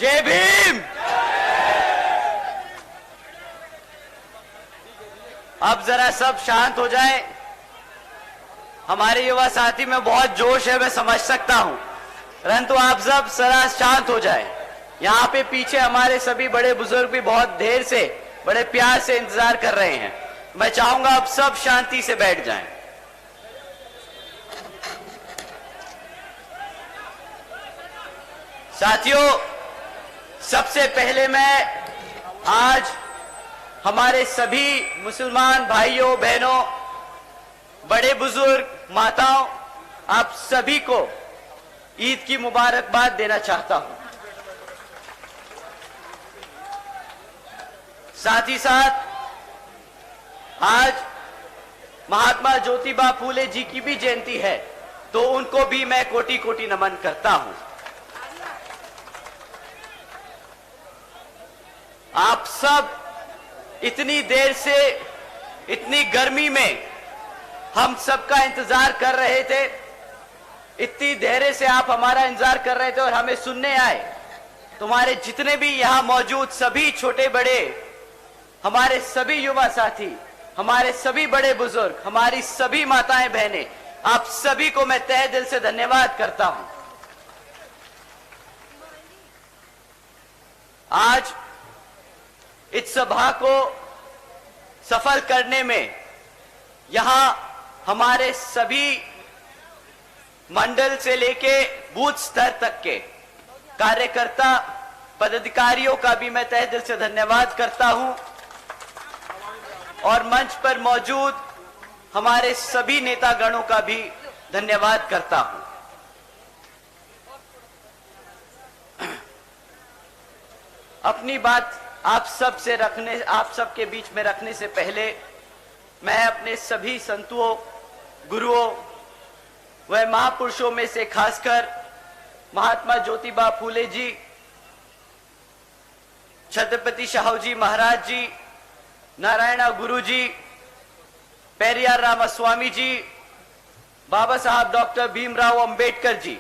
जय भीम। अब जरा सब शांत हो जाए। हमारे युवा साथी में बहुत जोश है, मैं समझ सकता हूं, परंतु आप सब जरा शांत हो जाए। यहाँ पे पीछे हमारे सभी बड़े बुजुर्ग भी बहुत देर से बड़े प्यार से इंतजार कर रहे हैं। मैं चाहूंगा आप सब शांति से बैठ जाएं। साथियों, सबसे पहले मैं आज हमारे सभी मुसलमान भाइयों बहनों, बड़े बुजुर्ग, माताओं, आप सभी को ईद की मुबारकबाद देना चाहता हूं। साथ ही साथ आज महात्मा ज्योतिबा फूले जी की भी जयंती है, तो उनको भी मैं कोटि कोटि नमन करता हूं। आप सब इतनी देर से, इतनी गर्मी में हम सबका इंतजार कर रहे थे, इतनी देर से आप हमारा इंतजार कर रहे थे और हमें सुनने आए। तुम्हारे जितने भी यहां मौजूद सभी छोटे बड़े, हमारे सभी युवा साथी, हमारे सभी बड़े बुजुर्ग, हमारी सभी माताएं बहनें, आप सभी को मैं तहे दिल से धन्यवाद करता हूं। आज इस सभा को सफल करने में यहां हमारे सभी मंडल से लेके बूथ स्तर तक के कार्यकर्ता पदाधिकारियों का भी मैं तहे दिल से धन्यवाद करता हूं और मंच पर मौजूद हमारे सभी नेतागणों का भी धन्यवाद करता हूं। अपनी बात आप सबके बीच में रखने से पहले मैं अपने सभी संतों, गुरुओं व महापुरुषों में से खासकर महात्मा ज्योतिबा फूले जी, छत्रपति शाहू जी महाराज जी, नारायण गुरु जी, पेरियार रामास्वामी जी, बाबा साहब डॉक्टर भीमराव अंबेडकर जी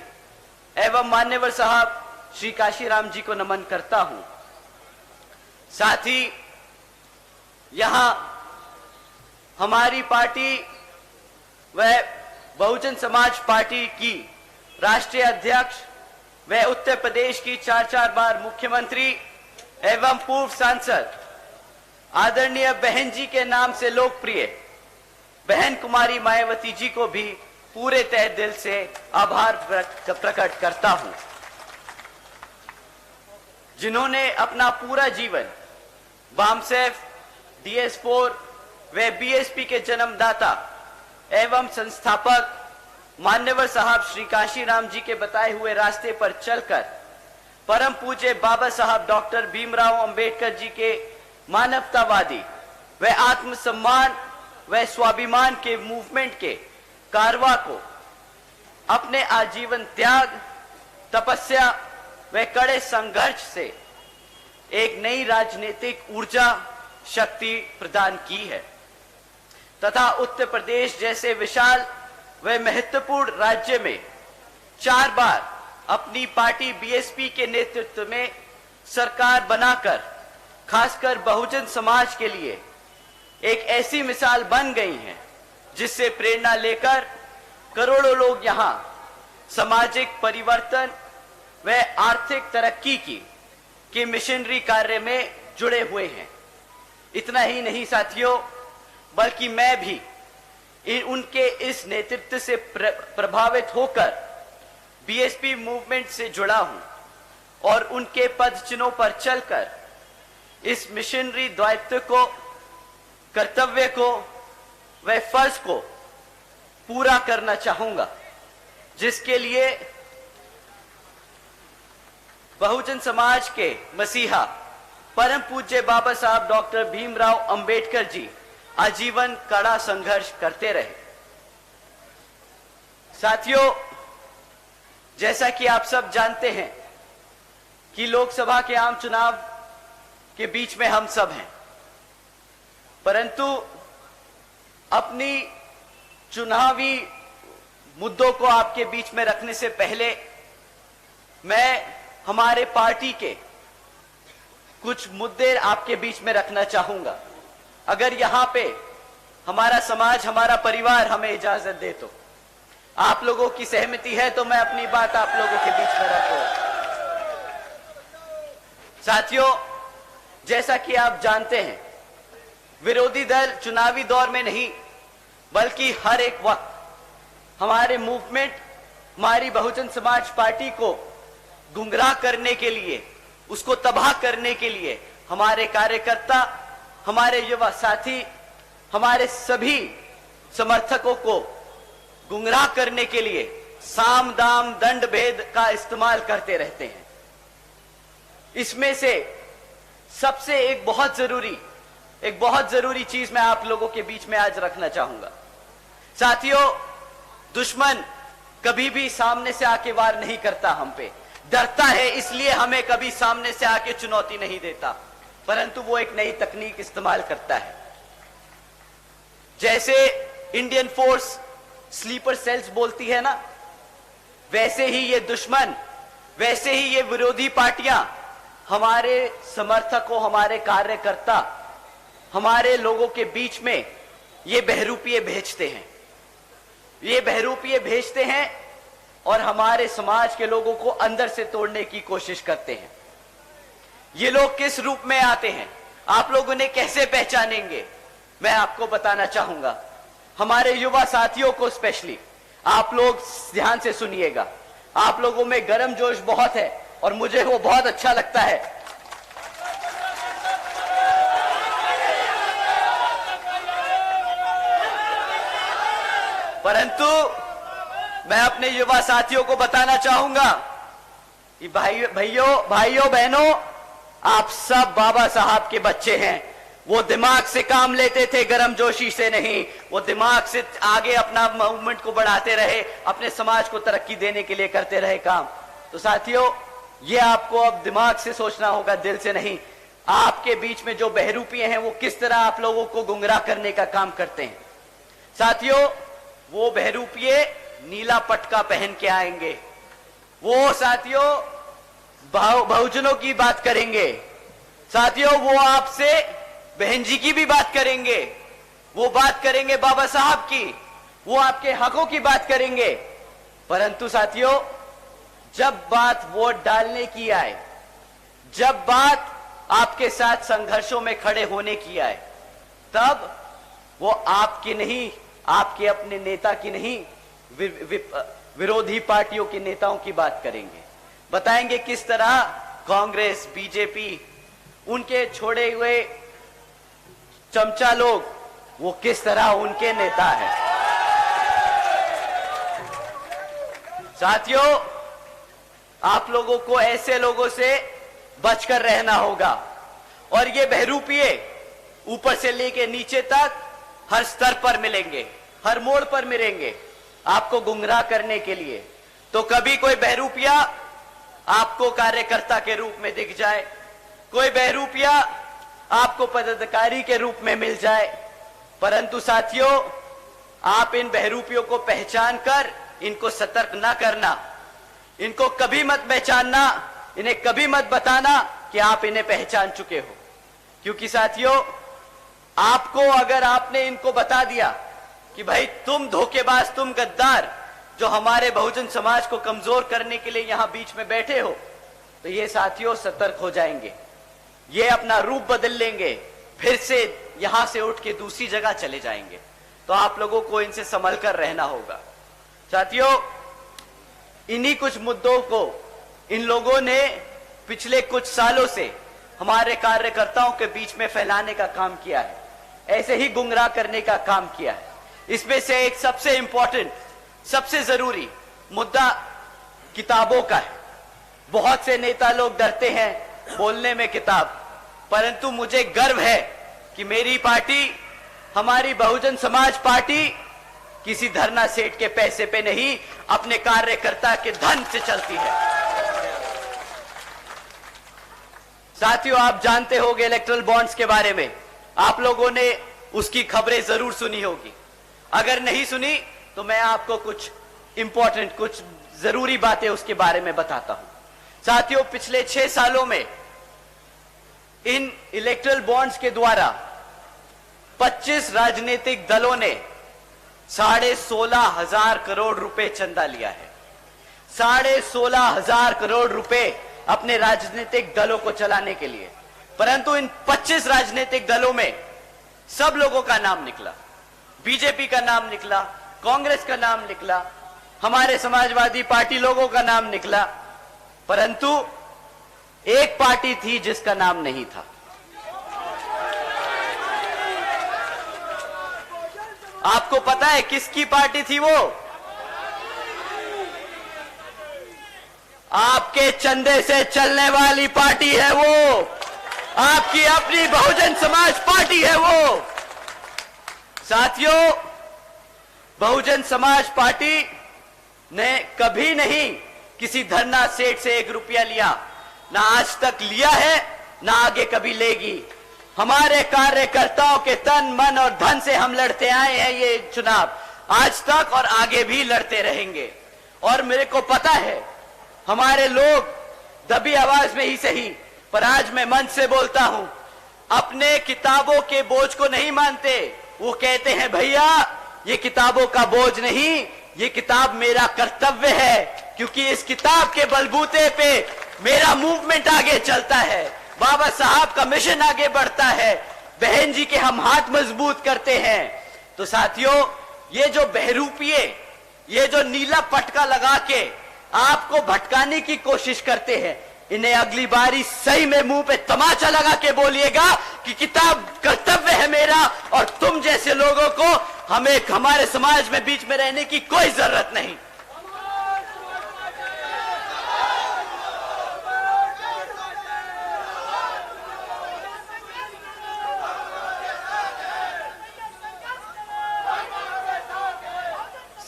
एवं मान्यवर साहब श्री काशीराम जी को नमन करता हूं। साथ ही यहां हमारी पार्टी व बहुजन समाज पार्टी की राष्ट्रीय अध्यक्ष व उत्तर प्रदेश की 4 बार मुख्यमंत्री एवं पूर्व सांसद आदरणीय बहन जी के नाम से लोकप्रिय बहन कुमारी मायावती जी को भी पूरे तहे दिल से आभार प्रकट करता हूं, जिन्होंने अपना पूरा जीवन बामसेफ, DS4 व BSP के जन्मदाता एवं संस्थापक मान्यवर साहब श्री काशीराम जी के बताए हुए रास्ते पर चलकर परम पूज्य बाबा साहब डॉक्टर भीमराव अंबेडकर जी के मानवतावादी व आत्मसम्मान व स्वाभिमान के मूवमेंट के कारवा को अपने आजीवन त्याग, तपस्या व कड़े संघर्ष से एक नई राजनीतिक ऊर्जा शक्ति प्रदान की है तथा उत्तर प्रदेश जैसे विशाल व महत्वपूर्ण राज्य में 4 बार अपनी पार्टी BSP के नेतृत्व में सरकार बनाकर खासकर बहुजन समाज के लिए एक ऐसी मिसाल बन गई है जिससे प्रेरणा लेकर करोड़ों लोग यहां सामाजिक परिवर्तन व आर्थिक तरक्की की मिशनरी कार्य में जुड़े हुए हैं। इतना ही नहीं साथियों, बल्कि मैं भी उनके इस नेतृत्व से प्रभावित होकर BSP मूवमेंट से जुड़ा हूं और उनके पद चिन्हों पर चलकर इस मिशनरी दायित्व को, कर्तव्य को व फर्ज को पूरा करना चाहूंगा, जिसके लिए बहुजन समाज के मसीहा परम पूज्य बाबा साहब डॉक्टर भीमराव अंबेडकर जी आजीवन कड़ा संघर्ष करते रहे। साथियों, जैसा कि आप सब जानते हैं कि लोकसभा के आम चुनाव के बीच में हम सब हैं, परंतु अपनी चुनावी मुद्दों को आपके बीच में रखने से पहले मैं हमारे पार्टी के कुछ मुद्दे आपके बीच में रखना चाहूंगा। अगर यहां पे हमारा समाज, हमारा परिवार हमें इजाजत दे तो, आप लोगों की सहमति है तो मैं अपनी बात आप लोगों के बीच में रखूंगा। साथियों, जैसा कि आप जानते हैं, विरोधी दल चुनावी दौर में नहीं बल्कि हर एक वक्त हमारे मूवमेंट, हमारी बहुजन समाज पार्टी को गुमराह करने के लिए, उसको तबाह करने के लिए हमारे कार्यकर्ता, हमारे युवा साथी, हमारे सभी समर्थकों को गुमराह करने के लिए साम दाम दंड भेद का इस्तेमाल करते रहते हैं। इसमें से सबसे एक बहुत जरूरी चीज मैं आप लोगों के बीच में आज रखना चाहूंगा। साथियों, दुश्मन कभी भी सामने से आके वार नहीं करता, हम पे डरता है, इसलिए हमें कभी सामने से आके चुनौती नहीं देता, परंतु वो एक नई तकनीक इस्तेमाल करता है। जैसे इंडियन फोर्स स्लीपर सेल्स बोलती है ना, वैसे ही ये दुश्मन, वैसे ही ये विरोधी पार्टियां हमारे समर्थकों, हमारे कार्यकर्ता, हमारे लोगों के बीच में ये बहरूपिये भेजते हैं। ये बहरूपिये भेजते हैं और हमारे समाज के लोगों को अंदर से तोड़ने की कोशिश करते हैं। ये लोग किस रूप में आते हैं, आप लोग उन्हें कैसे पहचानेंगे, मैं आपको बताना चाहूंगा। हमारे युवा साथियों को स्पेशली आप लोग ध्यान से सुनिएगा। आप लोगों में गर्म जोश बहुत है और मुझे वो बहुत अच्छा लगता है। परंतु मैं अपने युवा साथियों को बताना चाहूंगा कि भाइयों बहनों, आप सब बाबा साहब के बच्चे हैं। वो दिमाग से काम लेते थे, गर्मजोशी से नहीं। वो दिमाग से आगे अपना मूवमेंट को बढ़ाते रहे, अपने समाज को तरक्की देने के लिए करते रहे काम। तो साथियों, ये आपको अब दिमाग से सोचना होगा, दिल से नहीं। आपके बीच में जो बहरूपिये हैं वो किस तरह आप लोगों को गुमराह करने का काम करते हैं। साथियों, वो बहरूपिये नीला पटका पहन के आएंगे। वो साथियों बहुजनों की बात करेंगे। साथियों, वो आपसे बहन जी की भी बात करेंगे, वो बात करेंगे बाबा साहब की, वो आपके हकों की बात करेंगे। परंतु साथियों, जब बात वोट डालने की आए, जब बात आपके साथ संघर्षों में खड़े होने की आए, तब वो आपकी नहीं, आपके अपने नेता की नहीं, विरोधी पार्टियों के नेताओं की बात करेंगे। बताएंगे किस तरह कांग्रेस, बीजेपी, उनके छोड़े हुए चमचा लोग, वो किस तरह उनके नेता है। साथियों, आप लोगों को ऐसे लोगों से बचकर रहना होगा। और ये बहरूपिये ऊपर से लेके नीचे तक हर स्तर पर मिलेंगे, हर मोड़ पर मिलेंगे आपको गुमराह करने के लिए। तो कभी कोई बहरूपिया आपको कार्यकर्ता के रूप में दिख जाए, कोई बहरूपिया आपको पदाधिकारी के रूप में मिल जाए। परंतु साथियों, आप इन बहरूपियों को पहचान कर इनको सतर्क ना करना, इनको कभी मत पहचानना, इन्हें कभी मत बताना कि आप इन्हें पहचान चुके हो। क्योंकि साथियों, आपको अगर आपने इनको बता दिया कि भाई तुम धोखेबाज, तुम गद्दार, जो हमारे बहुजन समाज को कमजोर करने के लिए यहां बीच में बैठे हो, तो ये साथियों सतर्क हो जाएंगे, ये अपना रूप बदल लेंगे, फिर से यहां से उठ के दूसरी जगह चले जाएंगे। तो आप लोगों को इनसे संभल कर रहना होगा। साथियों, इन्हीं कुछ मुद्दों को इन लोगों ने पिछले कुछ सालों से हमारे कार्यकर्ताओं के बीच में फैलाने का काम किया है, ऐसे ही गुमराह करने का काम किया है। इसमें से एक सबसे इंपॉर्टेंट, सबसे जरूरी मुद्दा किताबों का है। बहुत से नेता लोग डरते हैं बोलने में किताब, परंतु मुझे गर्व है कि मेरी पार्टी, हमारी बहुजन समाज पार्टी किसी धरना सेठ के पैसे पे नहीं, अपने कार्यकर्ता के धन से चलती है। साथियों, आप जानते होंगे इलेक्टोरल बॉन्ड्स के बारे में, आप लोगों ने उसकी खबरें जरूर सुनी होगी। अगर नहीं सुनी तो मैं आपको कुछ इंपॉर्टेंट, कुछ जरूरी बातें उसके बारे में बताता हूं। साथियों, पिछले 6 सालों में इन इलेक्टरल बॉन्ड्स के द्वारा 25 राजनीतिक दलों ने 16,500 करोड़ रुपए चंदा लिया है। 16,500 करोड़ रुपए अपने राजनीतिक दलों को चलाने के लिए। परंतु इन 25 राजनीतिक दलों में सब लोगों का नाम निकला। बीजेपी का नाम निकला, कांग्रेस का नाम निकला, हमारे समाजवादी पार्टी लोगों का नाम निकला, परंतु एक पार्टी थी जिसका नाम नहीं था। आपको पता है किसकी पार्टी थी वो? आपके चंदे से चलने वाली पार्टी है वो। आपकी अपनी बहुजन समाज पार्टी है वो। साथियों, बहुजन समाज पार्टी ने कभी नहीं किसी धरना सेठ से 1 रुपया लिया, ना आज तक लिया है, ना आगे कभी लेगी। हमारे कार्यकर्ताओं के तन मन और धन से हम लड़ते आए हैं ये चुनाव, आज तक और आगे भी लड़ते रहेंगे। और मेरे को पता है हमारे लोग दबी आवाज में ही सही, पर आज मैं मन से बोलता हूं, अपने किताबों के बोझ को नहीं मानते। वो कहते हैं भैया ये किताबों का बोझ नहीं, ये किताब मेरा कर्तव्य है, क्योंकि इस किताब के बलबूते पे मेरा मूवमेंट आगे चलता है, बाबा साहब का मिशन आगे बढ़ता है, बहन जी के हम हाथ मजबूत करते हैं। तो साथियों, ये जो बहरूपिये, ये जो नीला पटका लगा के आपको भटकाने की कोशिश करते हैं, इन्हें अगली बारी सही में मुंह पे तमाचा लगा के बोलिएगा कि किताब कर्तव्य है मेरा, और तुम जैसे लोगों को हमें हमारे समाज में बीच में रहने की कोई जरूरत नहीं।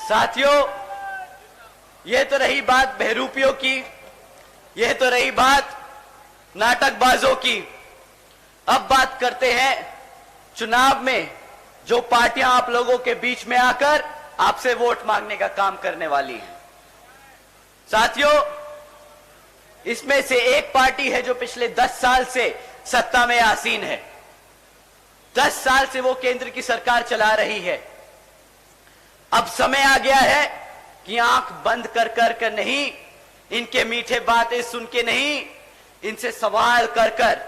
साथियों, यह तो रही बात बहरूपियों की, यह तो रही बात नाटकबाजों की। अब बात करते हैं चुनाव में जो पार्टियां आप लोगों के बीच में आकर आपसे वोट मांगने का काम करने वाली हैं। साथियों, इसमें से एक पार्टी है जो पिछले 10 साल से सत्ता में आसीन है। 10 साल से वो केंद्र की सरकार चला रही है। अब समय आ गया है कि आंख बंद कर कर नहीं, इनके मीठे बातें सुन के नहीं, इनसे सवाल कर कर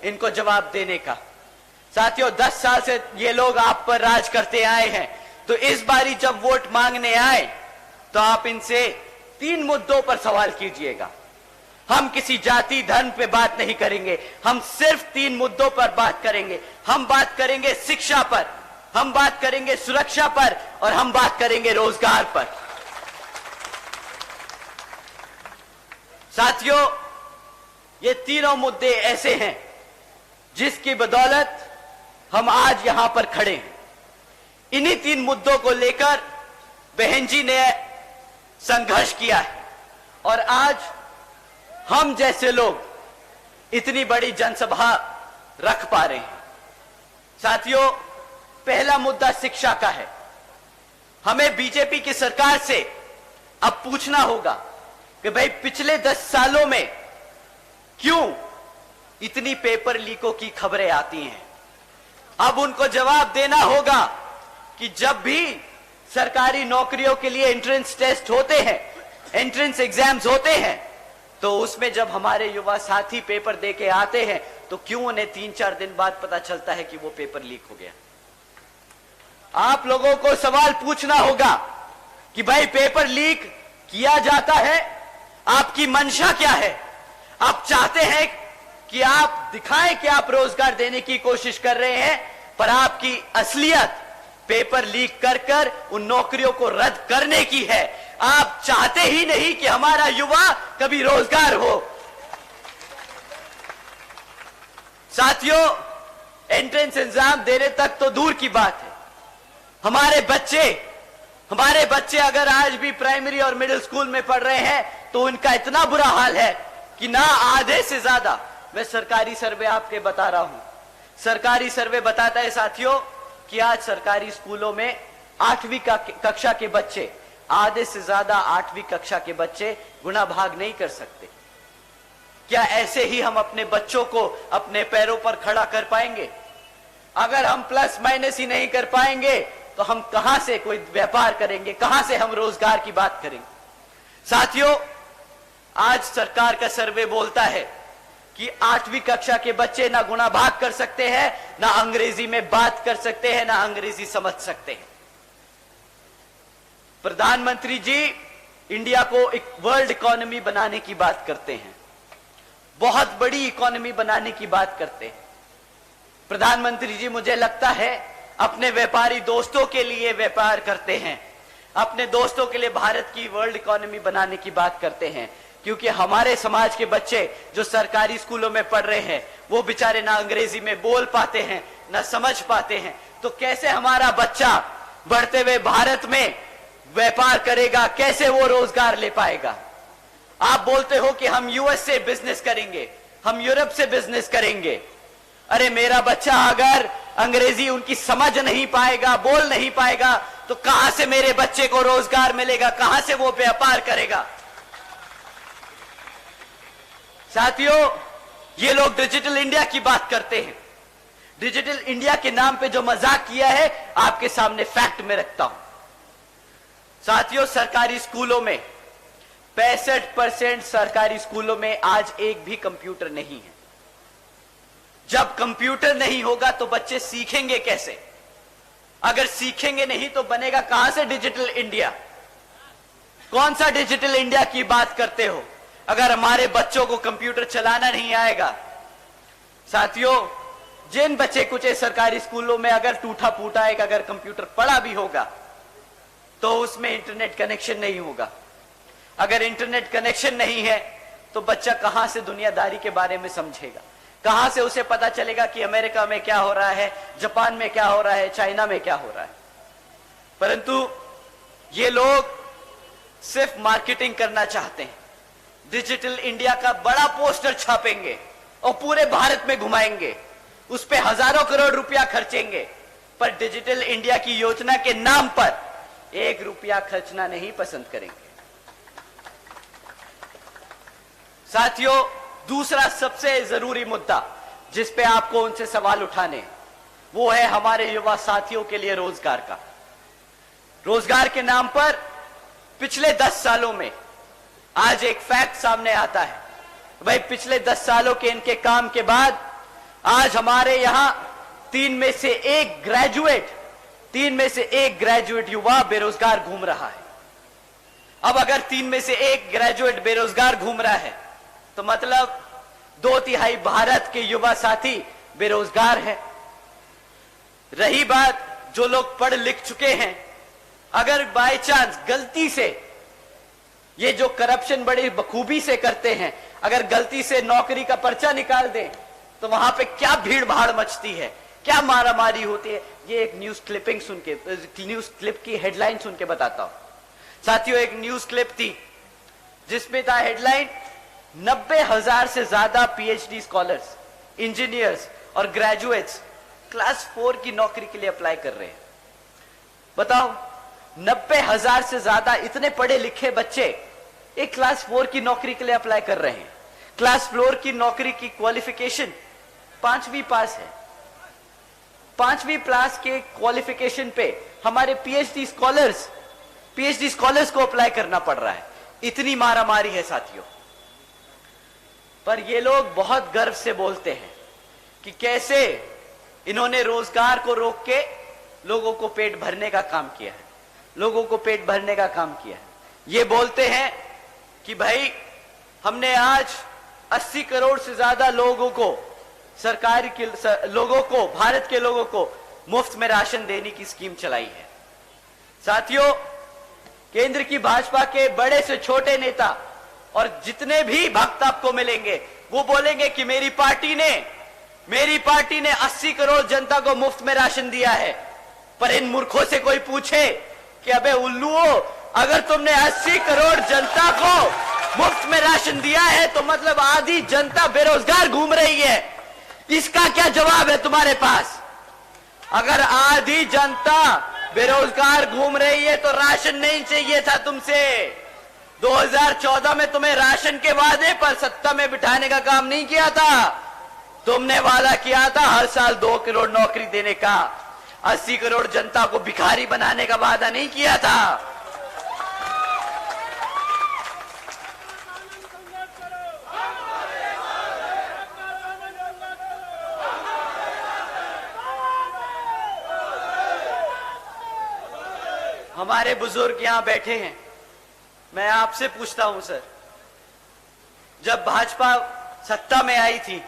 इनको जवाब देने का। साथियों, 10 साल से ये लोग आप पर राज करते आए हैं, तो इस बारी जब वोट मांगने आए तो आप इनसे 3 मुद्दों पर सवाल कीजिएगा। हम किसी जाति धर्म पे बात नहीं करेंगे, हम सिर्फ 3 मुद्दों पर बात करेंगे। हम बात करेंगे शिक्षा पर, हम बात करेंगे सुरक्षा पर, और हम बात करेंगे रोजगार पर। साथियों, ये तीनों मुद्दे ऐसे हैं जिसकी बदौलत हम आज यहां पर खड़े हैं। इन्हीं 3 मुद्दों को लेकर बहन जी ने संघर्ष किया है, और आज हम जैसे लोग इतनी बड़ी जनसभा रख पा रहे हैं। साथियों, पहला मुद्दा शिक्षा का है। हमें बीजेपी की सरकार से अब पूछना होगा कि भाई पिछले 10 सालों में क्यों इतनी पेपर लीकों की खबरें आती हैं। अब उनको जवाब देना होगा कि जब भी सरकारी नौकरियों के लिए एंट्रेंस टेस्ट होते हैं, एंट्रेंस एग्जाम्स होते हैं, तो उसमें जब हमारे युवा साथी पेपर दे के आते हैं तो क्यों उन्हें 3-4 दिन बाद पता चलता है कि वो पेपर लीक हो गया। आप लोगों को सवाल पूछना होगा कि भाई पेपर लीक किया जाता है, आपकी मंशा क्या है? आप चाहते हैं कि आप दिखाएं कि आप रोजगार देने की कोशिश कर रहे हैं, पर आपकी असलियत पेपर लीक कर कर उन नौकरियों को रद्द करने की है। आप चाहते ही नहीं कि हमारा युवा कभी रोजगार हो। साथियों, एंट्रेंस एग्जाम देने तक तो दूर की बात है। हमारे बच्चे अगर आज भी प्राइमरी और मिडिल स्कूल में पढ़ रहे हैं तो उनका इतना बुरा हाल है कि ना आधे से ज्यादा, मैं सरकारी सर्वे आपके बता रहा हूं, सरकारी सर्वे बताता है साथियों कि आज सरकारी स्कूलों में 8वीं कक्षा के बच्चे, आधे से ज्यादा 8वीं कक्षा के बच्चे गुणा भाग नहीं कर सकते। क्या ऐसे ही हम अपने बच्चों को अपने पैरों पर खड़ा कर पाएंगे? अगर हम प्लस माइनस ही नहीं कर पाएंगे तो हम कहां से कोई व्यापार करेंगे, कहां से हम रोजगार की बात करेंगे? साथियों, आज सरकार का सर्वे बोलता है कि 8वीं कक्षा के बच्चे ना गुणा भाग कर सकते हैं, ना अंग्रेजी में बात कर सकते हैं, ना अंग्रेजी समझ सकते हैं। प्रधानमंत्री जी इंडिया को एक वर्ल्ड इकोनॉमी बनाने की बात करते हैं, बहुत बड़ी इकोनॉमी बनाने की बात करते हैं। प्रधानमंत्री जी मुझे लगता है अपने व्यापारी दोस्तों के लिए व्यापार करते हैं, अपने दोस्तों के लिए भारत की वर्ल्ड इकोनॉमी बनाने की बात करते हैं, क्योंकि हमारे समाज के बच्चे जो सरकारी स्कूलों में पढ़ रहे हैं वो बेचारे ना अंग्रेजी में बोल पाते हैं, ना समझ पाते हैं। तो कैसे हमारा बच्चा बढ़ते हुए भारत में व्यापार करेगा, कैसे वो रोजगार ले पाएगा? आप बोलते हो कि हम यूएस से बिजनेस करेंगे, हम यूरोप से बिजनेस करेंगे। अरे मेरा बच्चा अगर अंग्रेजी उनकी समझ नहीं पाएगा, बोल नहीं पाएगा, तो कहां से मेरे बच्चे को रोजगार मिलेगा, कहां से वो व्यापार करेगा? साथियों, ये लोग डिजिटल इंडिया की बात करते हैं। डिजिटल इंडिया के नाम पे जो मजाक किया है आपके सामने फैक्ट में रखता हूं। साथियों, सरकारी स्कूलों में 65% सरकारी स्कूलों में आज एक भी कंप्यूटर नहीं है। जब कंप्यूटर नहीं होगा तो बच्चे सीखेंगे कैसे? अगर सीखेंगे नहीं तो बनेगा कहां से डिजिटल इंडिया? कौन सा डिजिटल इंडिया की बात करते हो अगर हमारे बच्चों को कंप्यूटर चलाना नहीं आएगा? साथियों, जिन बच्चे कुछ सरकारी स्कूलों में अगर टूटा फूटा एक अगर कंप्यूटर पड़ा भी होगा तो उसमें इंटरनेट कनेक्शन नहीं होगा। अगर इंटरनेट कनेक्शन नहीं है तो बच्चा कहां से दुनियादारी के बारे में समझेगा? कहां से उसे पता चलेगा कि अमेरिका में क्या हो रहा है, जापान में क्या हो रहा है, चाइना में क्या हो रहा है? परंतु ये लोग सिर्फ मार्केटिंग करना चाहते हैं। डिजिटल इंडिया का बड़ा पोस्टर छापेंगे और पूरे भारत में घुमाएंगे, उस पे हजारों करोड़ रुपया खर्चेंगे, पर डिजिटल इंडिया की योजना के नाम पर 1 रुपया खर्चना नहीं पसंद करेंगे। साथियों, दूसरा सबसे जरूरी मुद्दा जिस पे आपको उनसे सवाल उठाने वो है हमारे युवा साथियों के लिए रोजगार का। रोजगार के नाम पर पिछले 10 सालों में आज एक फैक्ट सामने आता है, भाई पिछले 10 सालों के इनके काम के बाद आज हमारे यहां 3 में से एक ग्रेजुएट युवा बेरोजगार घूम रहा है। अब अगर 3 में से एक ग्रेजुएट बेरोजगार घूम रहा है तो मतलब 2/3 भारत के युवा साथी बेरोजगार है। रही बात जो लोग पढ़ लिख चुके हैं, अगर बाय चांस गलती से ये जो करप्शन बड़ी बखूबी से करते हैं, अगर गलती से नौकरी का पर्चा निकाल दें तो वहां पे क्या भीड़ भाड़ मचती है, क्या मारामारी होती है। ये एक न्यूज क्लिप की हेडलाइन सुन के बताता हूं। साथियों, एक न्यूज क्लिप थी जिसमें था हेडलाइन 90,000 से ज्यादा पीएचडी स्कॉलर्स, इंजीनियर्स और ग्रेजुएट्स क्लास 4 की नौकरी के लिए अप्लाई कर रहे हैं। बताओ, 90,000 से ज्यादा इतने पढ़े लिखे बच्चे एक क्लास 4 की नौकरी के लिए अप्लाई कर रहे हैं। क्लास 4 की नौकरी की क्वालिफिकेशन 5वीं पास है। 5वीं पास के क्वालिफिकेशन पे हमारे पीएचडी स्कॉलर्स को अप्लाई करना पड़ रहा है। इतनी मारामारी है साथियों। पर ये लोग बहुत गर्व से बोलते हैं कि कैसे इन्होंने रोजगार को रोक के लोगों को पेट भरने का काम किया है, लोगों को पेट भरने का काम किया है। ये बोलते हैं कि भाई हमने आज 80 करोड़ से ज्यादा लोगों को भारत के लोगों को मुफ्त में राशन देने की स्कीम चलाई है। साथियों, केंद्र की भाजपा के बड़े से छोटे नेता और जितने भी भक्त आपको मिलेंगे वो बोलेंगे कि मेरी पार्टी ने 80 करोड़ जनता को मुफ्त में राशन दिया है। पर इन मूर्खों से कोई पूछे कि अबे उल्लुओ, अगर तुमने 80 करोड़ जनता को मुफ्त में राशन दिया है तो मतलब आधी जनता बेरोजगार घूम रही है, इसका क्या जवाब है तुम्हारे पास? अगर आधी जनता बेरोजगार घूम रही है तो राशन नहीं चाहिए था तुमसे। 2014 में तुम्हें राशन के वादे पर सत्ता में बिठाने का काम नहीं किया था। तुमने वादा किया था हर साल 2 करोड़ नौकरी देने का, 80 करोड़ जनता को भिखारी बनाने का वादा नहीं किया था। हमारे बुजुर्ग यहां बैठे हैं, मैं आपसे पूछता हूं सर, जब भाजपा सत्ता में आई थी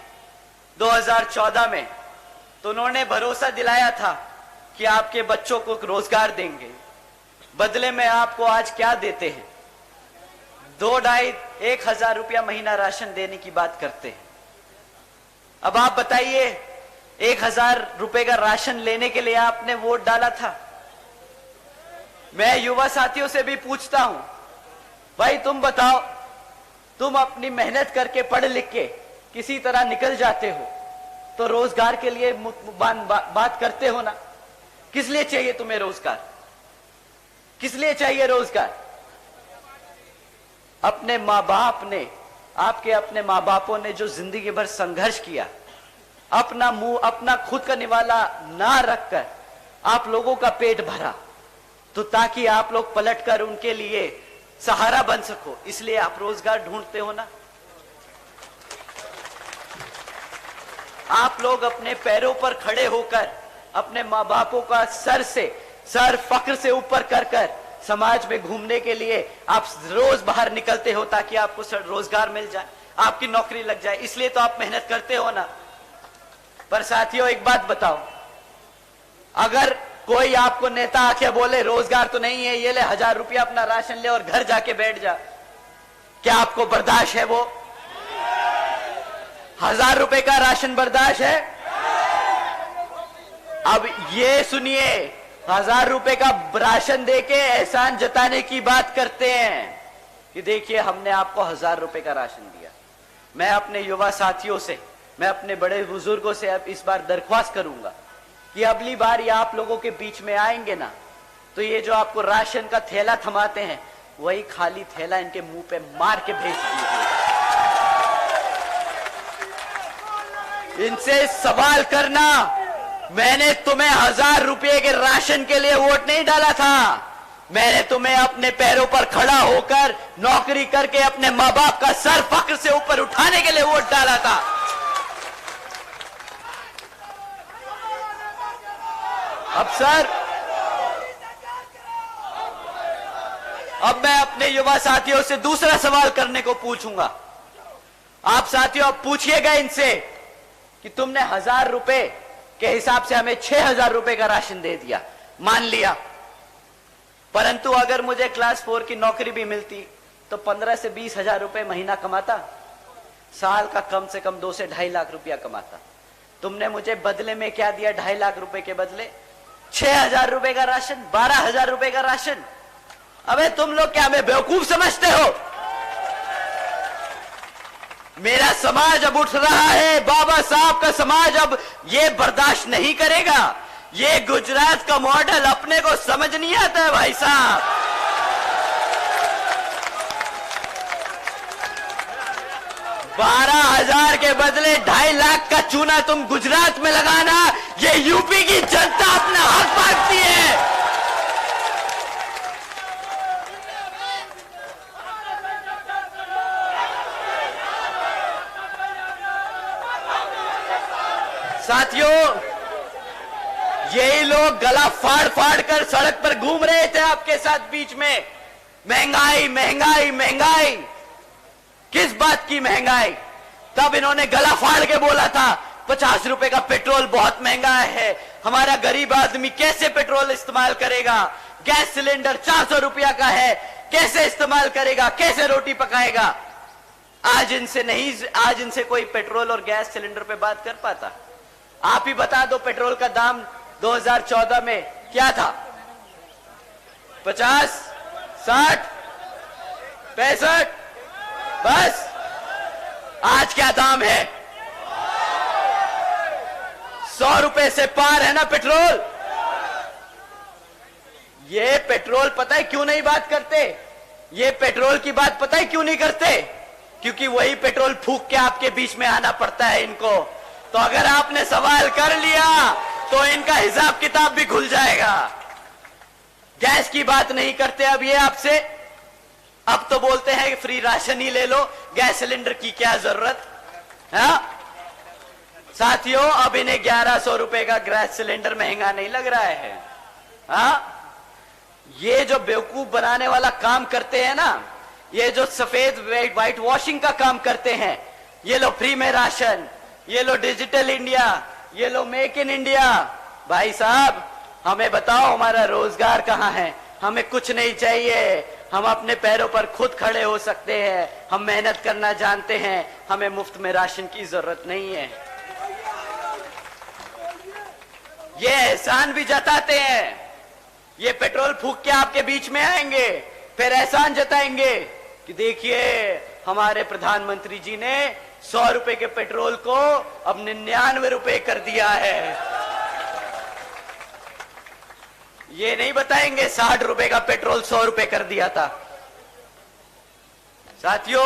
2014 में, तो उन्होंने भरोसा दिलाया था कि आपके बच्चों को रोजगार देंगे। बदले में आपको आज क्या देते हैं? 2-2,5-1,000 रुपया महीना राशन देने की बात करते हैं। अब आप बताइए, 1,000 रुपए का राशन लेने के लिए आपने वोट डाला था? मैं युवा साथियों से भी पूछता हूं, भाई तुम बताओ, तुम अपनी मेहनत करके पढ़ लिख के किसी तरह निकल जाते हो तो रोजगार के लिए बात करते हो ना? किस लिए चाहिए तुम्हें रोजगार? किस लिए चाहिए रोजगार? अपने मां बाप ने, आपके अपने मां बापों ने जो जिंदगी भर संघर्ष किया, अपना मुंह, अपना खुद का निवाला ना रखकर आप लोगों का पेट भरा, तो ताकि आप लोग पलटकर उनके लिए सहारा बन सको, इसलिए आप रोजगार ढूंढते हो ना? आप लोग अपने पैरों पर खड़े होकर अपने मां बापों का सर फक्र से ऊपर कर समाज में घूमने के लिए आप रोज बाहर निकलते हो ताकि आपको रोजगार मिल जाए, आपकी नौकरी लग जाए, इसलिए तो आप मेहनत करते हो ना। पर साथियों एक बात बताओ, अगर कोई आपको नेता आके बोले रोजगार तो नहीं है, ये ले 1,000 रुपया अपना राशन ले और घर जाके बैठ जा, क्या आपको बर्दाश्त है? वो 1,000 रुपए का राशन बर्दाश्त है? अब ये सुनिए, 1,000 रुपए का राशन देके एहसान जताने की बात करते हैं कि देखिए हमने आपको 1,000 रुपए का राशन दिया। मैं अपने युवा साथियों से, मैं अपने बड़े बुजुर्गों से अब इस बार दरख्वास्त करूंगा कि अगली बार ये आप लोगों के बीच में आएंगे ना, तो ये जो आपको राशन का थैला थमाते हैं, वही खाली थैला इनके मुंह पे मार के भेज दीजिए। इनसे सवाल करना, मैंने तुम्हें 1,000 रुपये के राशन के लिए वोट नहीं डाला था, मैंने तुम्हें अपने पैरों पर खड़ा होकर नौकरी करके अपने मां बाप का सर फक्र से ऊपर उठाने के लिए वोट डाला था। अब सर, अब मैं अपने युवा साथियों से दूसरा सवाल करने को पूछूंगा। आप साथियों अब पूछिएगा इनसे कि तुमने 1,000 रुपए के हिसाब से हमें 6,000 रुपए का राशन दे दिया, मान लिया, परंतु अगर मुझे क्लास 4 की नौकरी भी मिलती तो 15 से 20,000 रुपए महीना कमाता, साल का कम से कम 2 से 2.5 लाख रुपया कमाता। तुमने मुझे बदले में क्या दिया? 2.5 लाख रुपए के बदले 6,000 रुपए का राशन, 12,000 रुपए का राशन। अबे तुम लोग क्या हमें बेवकूफ समझते हो? मेरा समाज अब उठ रहा है, बाबा साहब का समाज अब ये बर्दाश्त नहीं करेगा। ये गुजरात का मॉडल अपने को समझ नहीं आता है भाई साहब। 12,000 के बदले 2.5 लाख का चूना तुम गुजरात में लगाना, ये यूपी की जनता अपना हक मांगती है। साथियों, यही लोग गला फाड़ फाड़ कर सड़क पर घूम रहे थे आपके साथ बीच में, महंगाई महंगाई महंगाई। किस बात की महंगाई? तब इन्होंने गला फाड़ के बोला था 50 रुपए का पेट्रोल बहुत महंगा है, हमारा गरीब आदमी कैसे पेट्रोल इस्तेमाल करेगा, गैस सिलेंडर 400 रुपया का है, कैसे इस्तेमाल करेगा, कैसे रोटी पकाएगा। आज इनसे कोई पेट्रोल और गैस सिलेंडर पे बात कर पाता? आप ही बता दो, पेट्रोल का दाम 2014 में क्या था? 50, 60, 65, बस। आज क्या दाम है? 100 रुपए से पार है ना पेट्रोल। ये पेट्रोल पता है क्यों नहीं बात करते? ये पेट्रोल की बात पता है क्यों नहीं करते? क्योंकि वही पेट्रोल फूंक के आपके बीच में आना पड़ता है इनको। तो अगर आपने सवाल कर लिया तो इनका हिसाब किताब भी खुल जाएगा। गैस की बात नहीं करते अब ये आपसे। अब तो बोलते हैं फ्री राशन ही ले लो, गैस सिलेंडर की क्या जरूरत है? साथियों, अब इन्हें 1100 रुपए का गैस सिलेंडर महंगा नहीं लग रहा है। हाँ, ये जो बेवकूफ बनाने वाला काम करते हैं ना, ये जो सफेद व्हाइट वॉशिंग का काम करते हैं, ये लो फ्री में राशन, ये लो डिजिटल इंडिया, ये लो मेक इन इंडिया। भाई साहब, हमें बताओ हमारा रोजगार कहां है? हमें कुछ नहीं चाहिए, हम अपने पैरों पर खुद खड़े हो सकते हैं, हम मेहनत करना जानते हैं, हमें मुफ्त में राशन की जरूरत नहीं है। ये एहसान भी जताते हैं, ये पेट्रोल फूंक के आपके बीच में आएंगे, फिर एहसान जताएंगे कि देखिए हमारे प्रधानमंत्री जी ने 100 रुपए के पेट्रोल को अब 99 रुपए कर दिया है। ये नहीं बताएंगे 60 रुपए का पेट्रोल 100 रुपए कर दिया था। साथियों,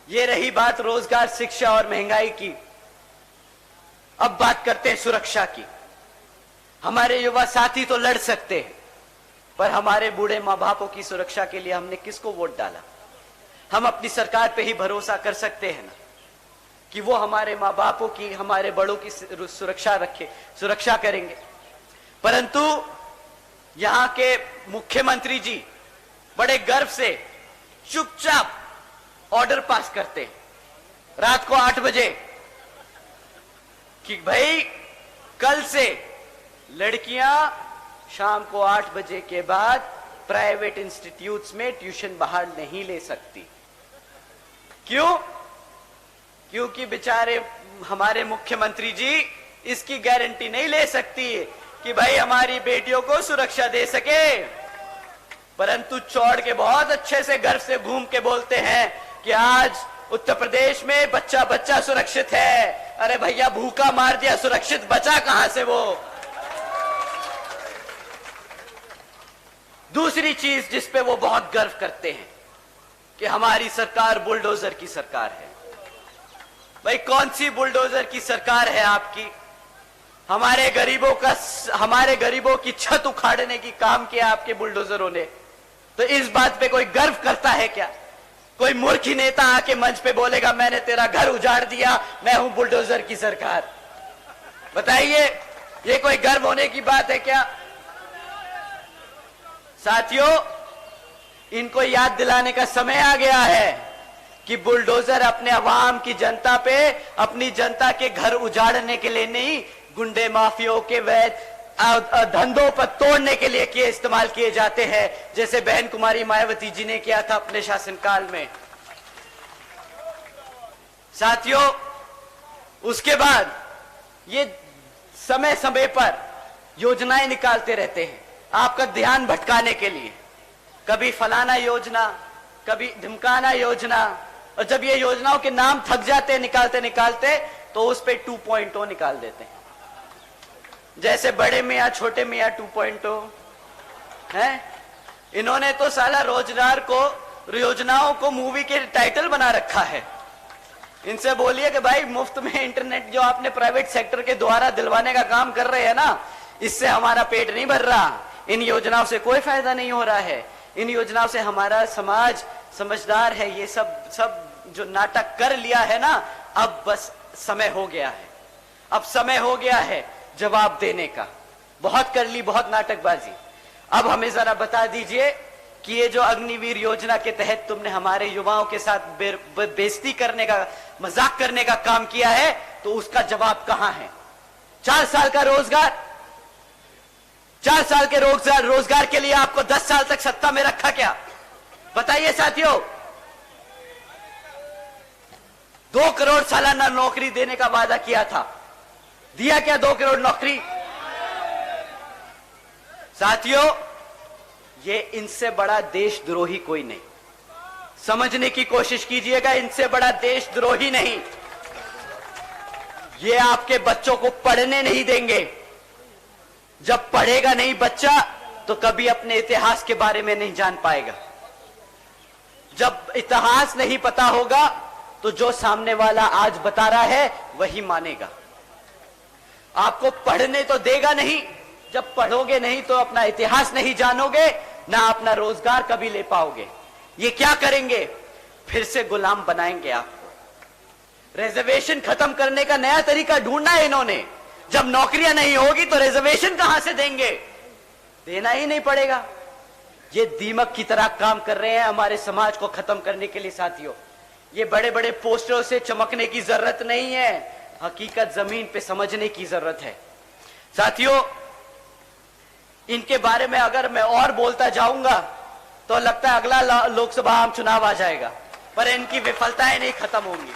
ये रही बात रोजगार, शिक्षा और महंगाई की। अब बात करते हैं सुरक्षा की। हमारे युवा साथी तो लड़ सकते हैं, पर हमारे बूढ़े मां बापों की सुरक्षा के लिए हमने किसको वोट डाला? हम अपनी सरकार पे ही भरोसा कर सकते हैं ना कि वो हमारे मां बापों की, हमारे बड़ों की सुरक्षा करेंगे। परंतु यहां के मुख्यमंत्री जी बड़े गर्व से चुपचाप ऑर्डर पास करते हैं रात को 8 बजे कि भाई कल से लड़कियां शाम को 8 बजे के बाद प्राइवेट इंस्टीट्यूट्स में ट्यूशन बाहर नहीं ले सकती। क्यों? क्योंकि बेचारे हमारे मुख्यमंत्री जी इसकी गारंटी नहीं ले सकती कि भाई हमारी बेटियों को सुरक्षा दे सके, परंतु चौड़ के बहुत अच्छे से गर्व से घूम के बोलते हैं कि आज उत्तर प्रदेश में बच्चा बच्चा सुरक्षित है। अरे भैया, भूखा मार दिया, सुरक्षित बचा कहां से वो? दूसरी चीज जिस पे वो बहुत गर्व करते हैं कि हमारी सरकार बुलडोजर की सरकार है। भाई, कौन सी बुलडोजर की सरकार है आपकी? हमारे गरीबों की छत उखाड़ने की काम किया आपके बुलडोजरों ने। तो इस बात पे कोई गर्व करता है क्या? कोई मूर्ख नेता आके मंच पे बोलेगा मैंने तेरा घर उजाड़ दिया, मैं हूं बुलडोजर की सरकार? बताइए, ये कोई गर्व होने की बात है क्या? साथियों, इनको याद दिलाने का समय आ गया है कि बुलडोजर अपने अवाम की जनता पे, अपनी जनता के घर उजाड़ने के लिए नहीं, गुंडे माफियों के वैध धंधों पर तोड़ने के लिए इस्तेमाल किए जाते हैं, जैसे बहन कुमारी मायावती जी ने किया था अपने शासनकाल में। साथियों, उसके बाद ये समय समय पर योजनाएं निकालते रहते हैं आपका ध्यान भटकाने के लिए। कभी फलाना योजना, कभी ढिमकाना योजना, और जब ये योजनाओं के नाम थक जाते निकालते निकालते तो उस पे 2.0 निकाल देते हैं, जैसे बड़े मियाँ छोटे मियाँ 2.0 है। इन्होंने तो साला रोजगार को, योजनाओं को मूवी के टाइटल बना रखा है। इनसे बोलिए कि भाई मुफ्त में इंटरनेट जो आपने प्राइवेट सेक्टर के द्वारा दिलवाने का काम कर रहे हैं ना, इससे हमारा पेट नहीं भर रहा, इन योजनाओं से कोई फायदा नहीं हो रहा है, इन योजनाओं से हमारा समाज समझदार है, ये सब जो नाटक कर लिया है ना, अब बस समय हो गया है, अब समय हो गया है जवाब देने का। बहुत कर ली, बहुत नाटकबाजी। अब हमें जरा बता दीजिए कि ये जो अग्निवीर योजना के तहत तुमने हमारे युवाओं के साथ बेइज्जती करने का, मजाक करने का काम किया है, तो उसका जवाब कहां है? 4 साल का रोजगार, 4 साल के रोजगार के लिए आपको 10 साल तक सत्ता में रखा क्या? बताइए साथियों। 2 करोड़ सालाना नौकरी देने का वादा किया था, दिया क्या 2 करोड़ नौकरी? साथियों, ये इनसे बड़ा देशद्रोही कोई नहीं। समझने की कोशिश कीजिएगा, इनसे बड़ा देशद्रोही नहीं। ये आपके बच्चों को पढ़ने नहीं देंगे। जब पढ़ेगा नहीं बच्चा तो कभी अपने इतिहास के बारे में नहीं जान पाएगा। जब इतिहास नहीं पता होगा तो जो सामने वाला आज बता रहा है वही मानेगा। आपको पढ़ने तो देगा नहीं, जब पढ़ोगे नहीं तो अपना इतिहास नहीं जानोगे, ना अपना रोजगार कभी ले पाओगे। ये क्या करेंगे? फिर से गुलाम बनाएंगे आपको। रिजर्वेशन खत्म करने का नया तरीका ढूंढना है इन्होंने। जब नौकरियां नहीं होगी तो रिजर्वेशन कहां से देंगे? देना ही नहीं पड़ेगा। ये दीमक की तरह काम कर रहे हैं हमारे समाज को खत्म करने के लिए। साथियों, ये बड़े बड़े पोस्टरों से चमकने की जरूरत नहीं है, हकीकत जमीन पे समझने की जरूरत है। साथियों, इनके बारे में अगर मैं और बोलता जाऊंगा तो लगता है अगला लोकसभा आम चुनाव आ जाएगा, पर इनकी विफलताएं नहीं खत्म होंगी।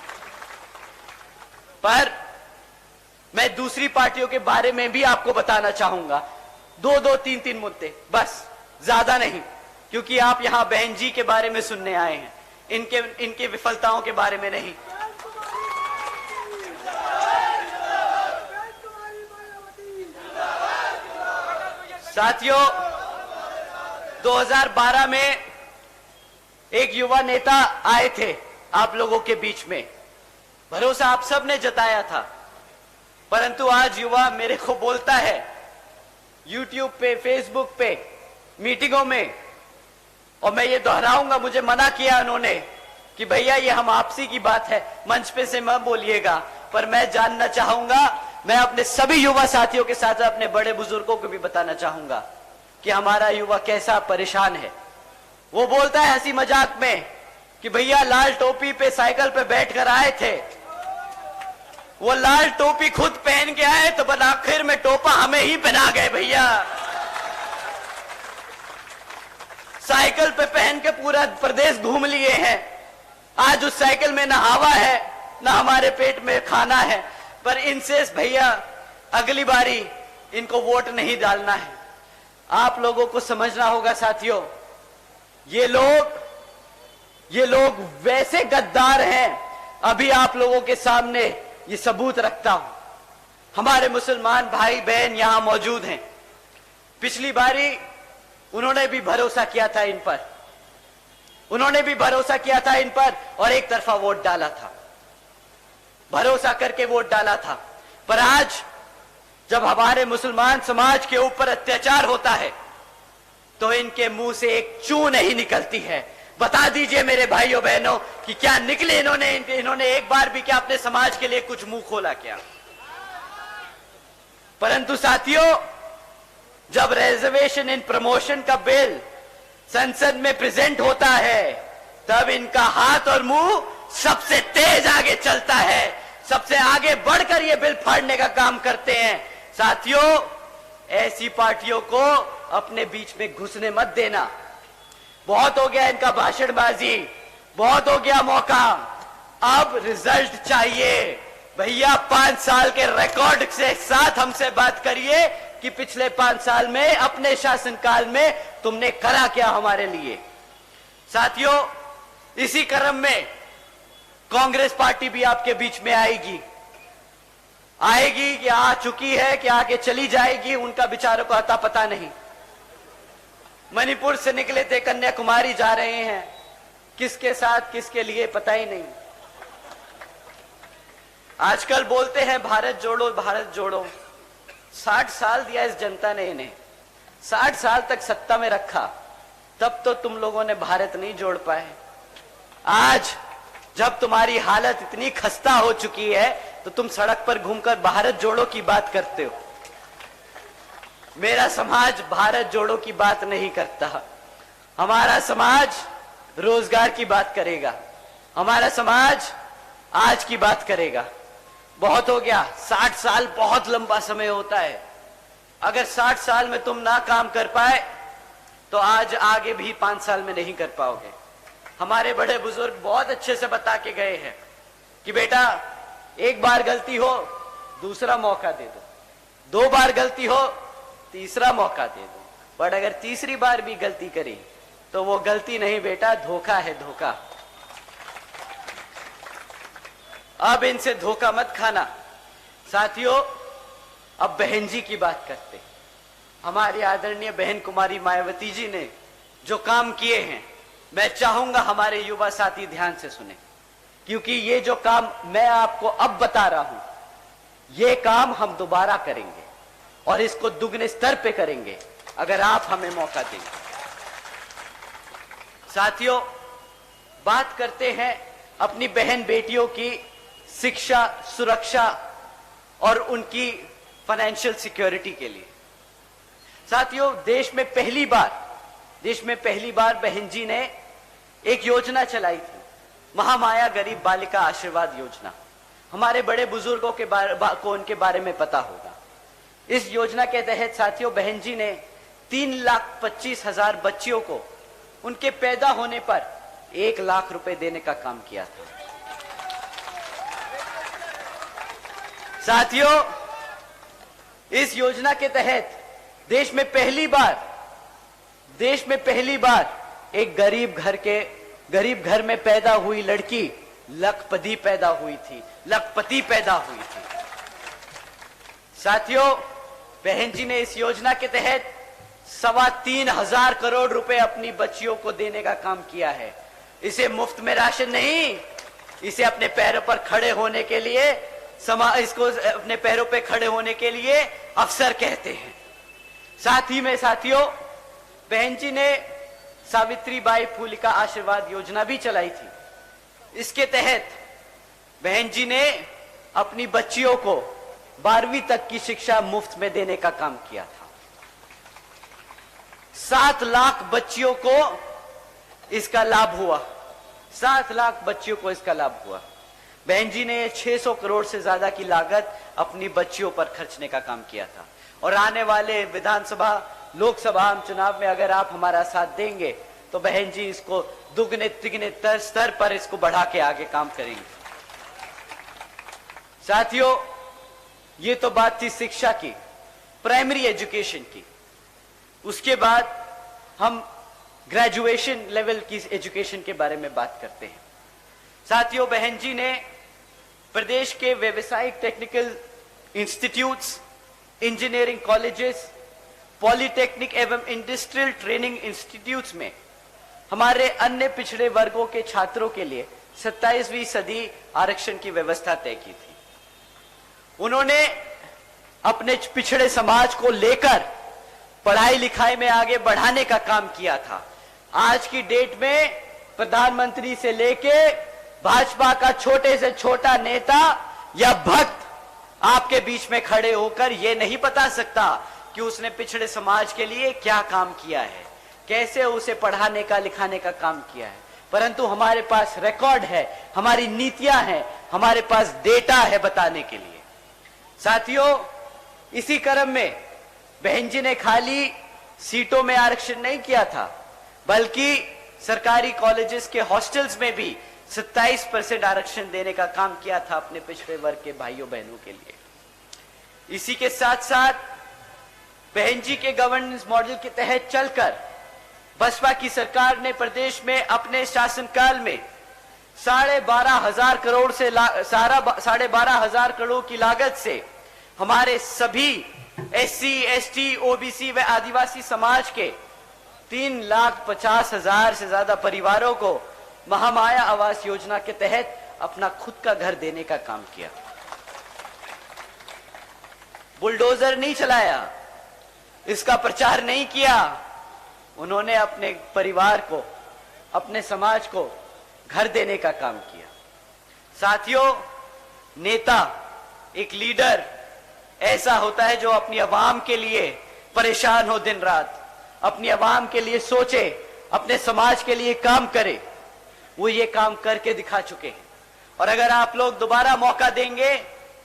पर मैं दूसरी पार्टियों के बारे में भी आपको बताना चाहूंगा। दो तीन मुद्दे बस, ज्यादा नहीं, क्योंकि आप यहां बहन जी के बारे में सुनने आए हैं, इनके विफलताओं के बारे में नहीं। साथियों, 2012 में एक युवा नेता आए थे आप लोगों के बीच में, भरोसा आप सब ने जताया था, परंतु आज युवा मेरे को बोलता है YouTube पे, Facebook पे, मीटिंगों में, और मैं ये दोहराऊंगा, मुझे मना किया उन्होंने कि भैया ये हम आपसी की बात है, मंच पे से मत बोलिएगा, पर मैं जानना चाहूंगा, मैं अपने सभी युवा साथियों के साथ अपने बड़े बुजुर्गों को भी बताना चाहूंगा कि हमारा युवा कैसा परेशान है। वो बोलता है हंसी मजाक में कि भैया लाल टोपी पे साइकिल पे बैठकर आए थे, वो लाल टोपी खुद पहन के आए तो बस आखिर में टोपा हमें ही पहना गए। भैया साइकिल पे पहन के पूरा प्रदेश घूम लिए हैं, आज उस साइकिल में ना हवा है ना हमारे पेट में खाना है, पर इनसे भैया अगली बारी इनको वोट नहीं डालना है। आप लोगों को समझना होगा साथियों, ये लोग वैसे गद्दार हैं। अभी आप लोगों के सामने ये सबूत रखता हूं, हमारे मुसलमान भाई बहन यहां मौजूद हैं। पिछली बारी उन्होंने भी भरोसा किया था इन पर, और एक तरफा वोट डाला था, भरोसा करके वोट डाला था। पर आज जब हमारे मुसलमान समाज के ऊपर अत्याचार होता है तो इनके मुंह से एक चू नहीं निकलती है। बता दीजिए मेरे भाइयों बहनों कि क्या निकले इन्होंने एक बार भी क्या अपने समाज के लिए कुछ मुंह खोला क्या? परंतु साथियों, जब रिजर्वेशन इन प्रमोशन का बिल संसद में प्रेजेंट होता है तब इनका हाथ और मुंह सबसे तेज आगे चलता है, सबसे आगे बढ़कर ये बिल फाड़ने का काम करते हैं। साथियों, ऐसी पार्टियों को अपने बीच में घुसने मत देना। बहुत हो गया इनका भाषणबाजी, बहुत हो गया मौका, अब रिजल्ट चाहिए। भैया 5 साल के रिकॉर्ड के साथ हमसे बात करिए कि पिछले 5 साल में अपने शासनकाल में तुमने करा क्या हमारे लिए। साथियों, इसी क्रम में कांग्रेस पार्टी भी आपके बीच में आएगी कि आ चुकी है कि आगे चली जाएगी, उनका विचारों को अता पता नहीं। मणिपुर से निकले थे, कन्याकुमारी जा रहे हैं, किसके साथ किसके लिए पता ही नहीं। आजकल बोलते हैं भारत जोड़ो भारत जोड़ो। 60 साल दिया इस जनता ने इन्हें, 60 साल तक सत्ता में रखा, तब तो तुम लोगों ने भारत नहीं जोड़ पाए। आज जब तुम्हारी हालत इतनी खस्ता हो चुकी है तो तुम सड़क पर घूमकर भारत जोड़ो की बात करते हो। मेरा समाज भारत जोड़ो की बात नहीं करता। हमारा समाज रोजगार की बात करेगा, हमारा समाज आज की बात करेगा। बहुत हो गया, 60 साल बहुत लंबा समय होता है। अगर 60 साल में तुम ना काम कर पाए तो आज आगे भी 5 साल में नहीं कर पाओगे। हमारे बड़े बुजुर्ग बहुत अच्छे से बता के गए हैं कि बेटा एक बार गलती हो दूसरा मौका दे दो, 2 बार गलती हो तीसरा मौका दे दो, पर अगर तीसरी बार भी गलती करी तो वो गलती नहीं बेटा, धोखा है, धोखा। अब इनसे धोखा मत खाना। साथियों, अब बहन जी की बात करते। हमारी आदरणीय बहन कुमारी मायावती जी ने जो काम किए हैं, मैं चाहूंगा हमारे युवा साथी ध्यान से सुने, क्योंकि ये जो काम मैं आपको अब बता रहा हूं, ये काम हम दोबारा करेंगे और इसको दुगने स्तर पे करेंगे अगर आप हमें मौका देंगे। साथियों, बात करते हैं अपनी बहन बेटियों की शिक्षा, सुरक्षा और उनकी फाइनेंशियल सिक्योरिटी के लिए। साथियों, देश में पहली बार बहन जी ने एक योजना चलाई थी, महामाया गरीब बालिका आशीर्वाद योजना। हमारे बड़े बुजुर्गों के को उनके बारे में पता होगा। इस योजना के तहत साथियों, बहन जी ने 3,25,000 बच्चियों को उनके पैदा होने पर 1 लाख रुपए देने का काम किया था। साथियों, इस योजना के तहत देश में पहली बार एक गरीब घर में पैदा हुई लड़की लखपति पैदा हुई थी। साथियों, बहन जी ने इस योजना के तहत 3,25,000 करोड़ रुपए अपनी बच्चियों को देने का काम किया है। इसे मुफ्त में राशन नहीं, इसे अपने पैरों पर खड़े होने के लिए अपने पैरों पे खड़े होने के लिए अवसर कहते हैं। साथ ही में साथियों, बहन जी ने सावित्रीबाई फुले का आशीर्वाद योजना भी चलाई थी। इसके तहत बहन जी ने अपनी बच्चियों को 12वीं तक की शिक्षा मुफ्त में देने का काम किया था। 7 लाख बच्चियों को इसका लाभ हुआ। 7 लाख बच्चियों को इसका लाभ हुआ। बहन जी ने 600 करोड़ से ज्यादा की लागत अपनी बच्चियों पर खर्चने का काम किया था। और आने वाले विधानसभा, लोकसभा चुनाव में अगर आप हमारा साथ देंगे तो बहन जी इसको दुगने तिगने स्तर पर इसको बढ़ा के आगे काम करेंगे। साथियों, ये तो बात थी शिक्षा की, प्राइमरी एजुकेशन की। उसके बाद हम ग्रेजुएशन लेवल की एजुकेशन के बारे में बात करते हैं। साथियों, बहन जी ने प्रदेश के व्यवसायिक technical institutes, engineering colleges, polytechnic एवं इंडस्ट्रियल ट्रेनिंग इंस्टीट्यूट्स में हमारे अन्य पिछड़े वर्गों के छात्रों के लिए 27वीं सदी आरक्षण की व्यवस्था तय की थी। उन्होंने अपने पिछड़े समाज को लेकर पढ़ाई लिखाई में आगे बढ़ाने का काम किया था। आज की डेट में प्रधानमंत्री से लेके भाजपा का छोटे से छोटा नेता या भक्त आपके बीच में खड़े होकर यह नहीं बता सकता कि उसने पिछड़े समाज के लिए क्या काम किया है, कैसे उसे पढ़ाने का लिखाने का काम किया है। परंतु हमारे पास रिकॉर्ड है, हमारी नीतियां हैं, हमारे पास डेटा है बताने के लिए। साथियों, इसी क्रम में बहन जी ने खाली सीटों में आरक्षण नहीं किया था, बल्कि सरकारी कॉलेजेस के हॉस्टल्स में भी 27% आरक्षण देने का काम किया था अपने पिछड़े वर्ग के भाइयों बहनों के लिए। इसी के साथ साथ बहन जी के गवर्नेंस मॉडल के तहत चलकर बसपा की सरकार ने प्रदेश में अपने शासनकाल में 12,500 करोड़ से 12,500 करोड़ की लागत से हमारे सभी SC, ST, OBC व आदिवासी समाज के 3,50,000 से ज्यादा परिवारों को महामाया आवास योजना के तहत अपना खुद का घर देने का काम किया। बुलडोजर नहीं चलाया, इसका प्रचार नहीं किया। उन्होंने अपने परिवार को, अपने समाज को घर देने का काम किया। साथियों, नेता, एक लीडर ऐसा होता है जो अपनी आवाम के लिए परेशान हो दिन रात, अपनी आवाम के लिए सोचे, अपने समाज के लिए काम करे। वो ये काम करके दिखा चुके हैं। और अगर आप लोग दोबारा मौका देंगे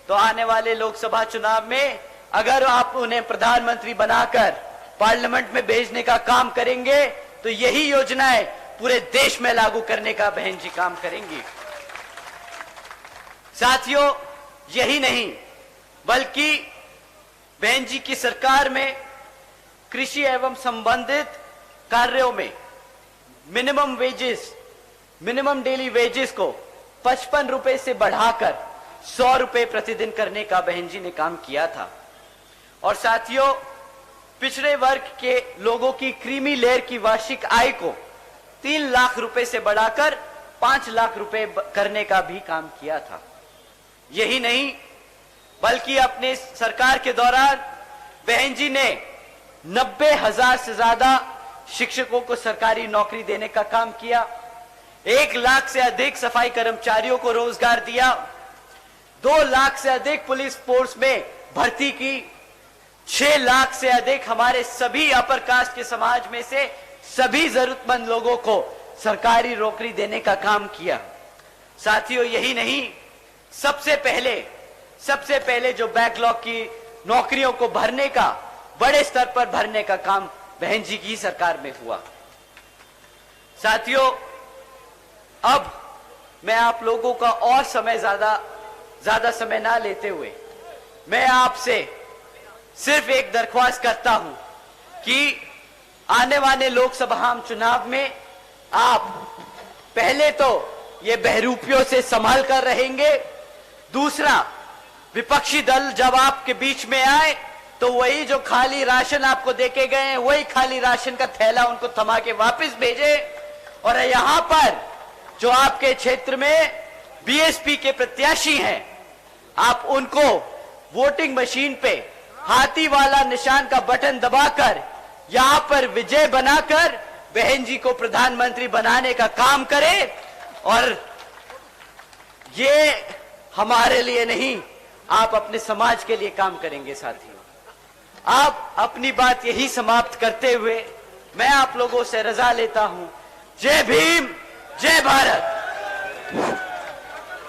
तो आने वाले लोकसभा चुनाव में अगर आप उन्हें प्रधानमंत्री बनाकर पार्लियामेंट में भेजने का काम करेंगे तो यही योजनाएं पूरे देश में लागू करने का बहन जी काम करेंगी। साथियों, यही नहीं बल्कि बहन जी की सरकार में कृषि एवं संबंधित कार्यों में मिनिमम डेली वेजेस को 55 रुपए से बढ़ाकर 100 रुपए प्रतिदिन करने का बहन जी ने काम किया था। और साथियों, पिछड़े वर्ग के लोगों की क्रीमी लेयर की वार्षिक आय को 3 लाख रुपए से बढ़ाकर 5 लाख रुपए करने का भी काम किया था। यही नहीं बल्कि अपने सरकार के दौरान बहन जी ने 90,000 से ज्यादा शिक्षकों को सरकारी नौकरी देने का काम किया। 1 लाख से अधिक सफाई कर्मचारियों को रोजगार दिया। 2 लाख से अधिक पुलिस फोर्स में भर्ती की। 6 लाख से अधिक हमारे सभी अपर कास्ट के समाज में से सभी जरूरतमंद लोगों को सरकारी नौकरी देने का काम किया। साथियों, यही नहीं, सबसे पहले जो बैकलॉग की नौकरियों को भरने का, बड़े स्तर पर भरने का काम बहन जी की सरकार में हुआ। साथियों, अब मैं आप लोगों का और ज्यादा समय ना लेते हुए मैं आपसे सिर्फ एक दरख्वास्त करता हूं कि आने वाले लोकसभा चुनाव में आप पहले तो ये बहरूपियों से संभाल कर रहेंगे। दूसरा, विपक्षी दल जब आपके बीच में आए तो वही जो खाली राशन आपको देके गए हैं, वही खाली राशन का थैला उनको थमा के वापस भेजे। और यहां पर जो आपके क्षेत्र में बीएसपी के प्रत्याशी हैं, आप उनको वोटिंग मशीन पे हाथी वाला निशान का बटन दबाकर यहां पर विजय बनाकर बहन जी को प्रधानमंत्री बनाने का काम करें। और ये हमारे लिए नहीं, आप अपने समाज के लिए काम करेंगे। साथियों, आप अपनी बात यही समाप्त करते हुए मैं आप लोगों से रजा लेता हूं। जय भीम, जय भारत।